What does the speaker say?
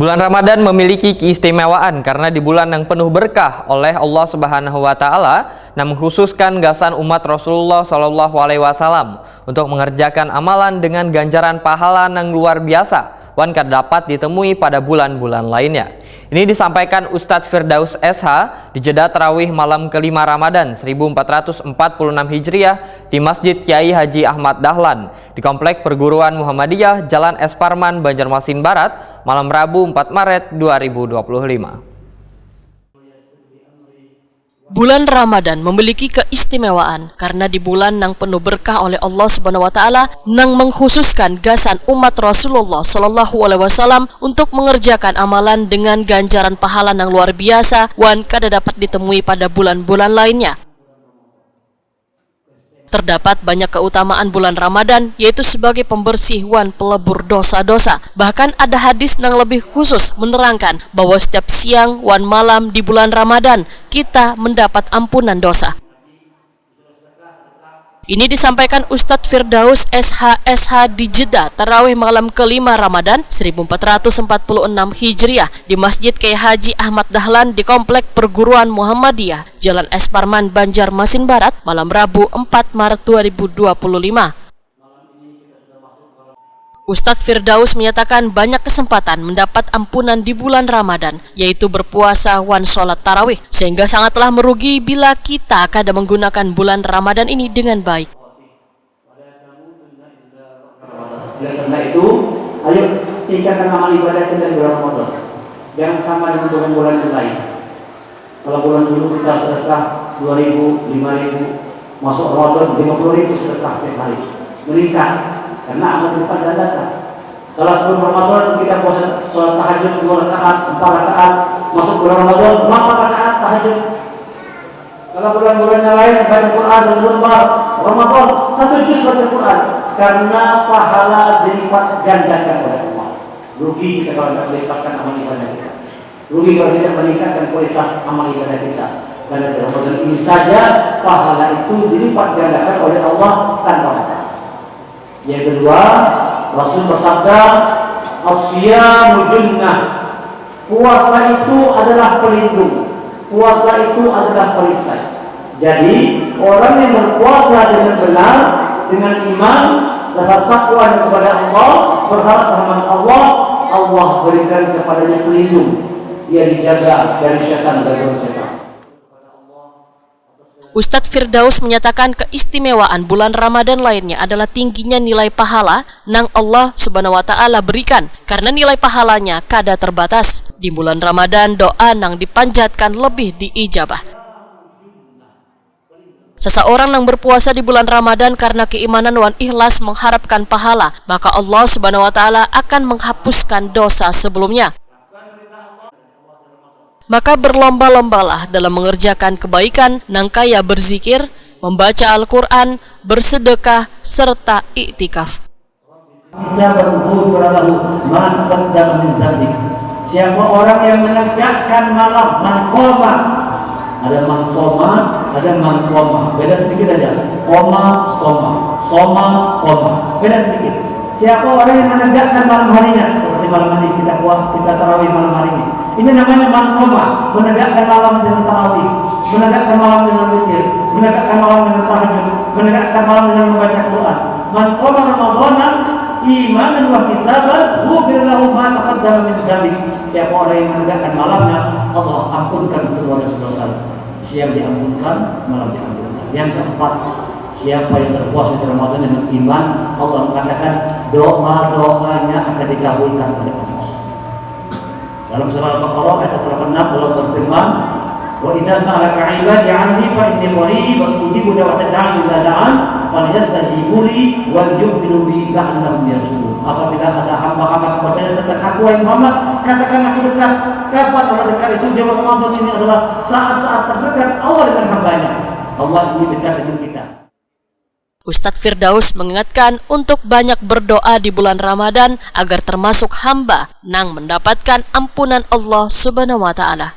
Bulan Ramadan memiliki keistimewaan karena di bulan yang penuh berkah oleh Allah Subhanahu wa taala, yang mengkhususkan gasan umat Rasulullah Shallallahu alaihi wasallam untuk mengerjakan amalan dengan ganjaran pahala yang luar biasa wan dapat ditemui pada bulan-bulan lainnya. Ini disampaikan Ustadz Firdaus SH di jeda tarawih malam kelima Ramadan 1446 Hijriah di Masjid Kiai Haji Ahmad Dahlan di Komplek Perguruan Muhammadiyah Jalan Es Parman, Banjarmasin Barat, malam Rabu 4 Maret 2025. Bulan Ramadan memiliki keistimewaan karena di bulan yang penuh berkah oleh Allah Subhanahu wa taala yang mengkhususkan gasan umat Rasulullah Shallallahu alaihi wasallam untuk mengerjakan amalan dengan ganjaran pahala yang luar biasa wan kada dapat ditemui pada bulan-bulan lainnya. Terdapat banyak keutamaan bulan Ramadan, yaitu sebagai pembersih wan pelebur dosa-dosa. Bahkan ada hadis yang lebih khusus menerangkan bahwa setiap siang wan malam di bulan Ramadan kita mendapat ampunan dosa. Ini disampaikan Ustadz Firdaus SH di jeda tarawih malam kelima Ramadan 1446 Hijriah di Masjid Kiai Haji Ahmad Dahlan di Komplek Perguruan Muhammadiyah Jalan Es Parman, Banjarmasin Barat, malam Rabu 4 Maret 2025. Ustadz Firdaus menyatakan banyak kesempatan mendapat ampunan di bulan Ramadan, yaitu berpuasa wan sholat tarawih, sehingga sangatlah merugi bila kita kada menggunakan bulan Ramadan ini dengan baik. Karena itu, ayo tingkatkan amal ibadah kita di bulan Ramadan. Jangan sama dengan bulan-bulan yang lain. Kalau bulan dulu kita sedekah 2.000, 5.000, masuk Ramadan 50.000 sedekah setiap hari, meningkat. Karena amal lipat gandakan. Kalau sebelum Ramadan kita puasa sholat tahajud 2 rakaat, 4 rakaat, masuk bulan Ramadan 4 rakaat tahajud. Kalau bulan-bulan yang lain baca Quran sebelum Ramadan 1 juz baca Quran, karena pahala dilipat gandakan oleh Allah. Rugi kita kalau tidak melipatkan amal ibadah kita. Rugi kalau tidak meningkatkan kualitas amal ibadah kita. Karena di Ramadan ini saja pahala itu dilipat gandakan oleh Allah tanpa batas. Yang kedua, Rasul bersabda, "As-siyamu junnah." Puasa itu adalah pelindung. Puasa itu adalah perisai. Jadi, orang yang berpuasa dengan benar, dengan iman, dasar takwa kepada Allah, berharap rahmat Allah, Allah berikan kepadanya pelindung. Ia dijaga dari syaitan dan dari setan. Ustadz Firdaus menyatakan keistimewaan bulan Ramadan lainnya adalah tingginya nilai pahala yang Allah Subhanahu wa taala berikan, karena nilai pahalanya kada terbatas. Di bulan Ramadan doa yang dipanjatkan lebih diijabah. Seseorang yang berpuasa di bulan Ramadan karena keimanan wan ikhlas mengharapkan pahala, maka Allah Subhanahu wa taala akan menghapuskan dosa sebelumnya. Maka berlomba-lombalah dalam mengerjakan kebaikan, nang kaya berzikir, membaca Al-Quran, bersedekah, serta iktikaf. Siapa orang yang menegakkan malam, manqoma. Ada mansoma, ada manqoma. Beda sedikit aja. Koma, soma, soma, koma. Beda sedikit. Siapa orang yang menegakkan malam harinya, seperti malam ini kita tarawih malam hari ini. Ini namanya manqoma, menegakkan malam dengan tarawih, menegakkan malam dengan witir, menegakkan malam dengan tahajud, menegakkan malam dengan membaca Quran. Manqoma Ramadan imanan wa hisaban, ghufira lahu ma taqaddama min dzalik. Siapa orang yang menegakkan malamnya, Allah ampunkan semua dosa-dosa. Siang diampunkan, malam diampunkan. Yang keempat, siapa yang berpuasa di Ramadan dengan iman, Allah mengatakan doa-doanya akan dikabulkan oleh Allah. Dalam surah Al-Baqarah ayat 186 Allah berfirman, "Wa idza sa'alaka 'ibadi 'anni fa inni qarib ujibu da'watad da'i idza da'an falyastajibu li wal yu'minu bi la'allahum yarshudun." Apabila ada hamba-hamba kepada dekat aku wahai Muhammad, katakan aku dekat. Kapan Allah dekat? Itu jawab Ramadan ini adalah saat-saat terdekat Allah dengan hambanya. Allah ini dekat dengan kita. Ustadz Firdaus mengingatkan untuk banyak berdoa di bulan Ramadan agar termasuk hamba yang mendapatkan ampunan Allah Subhanahu wa taala.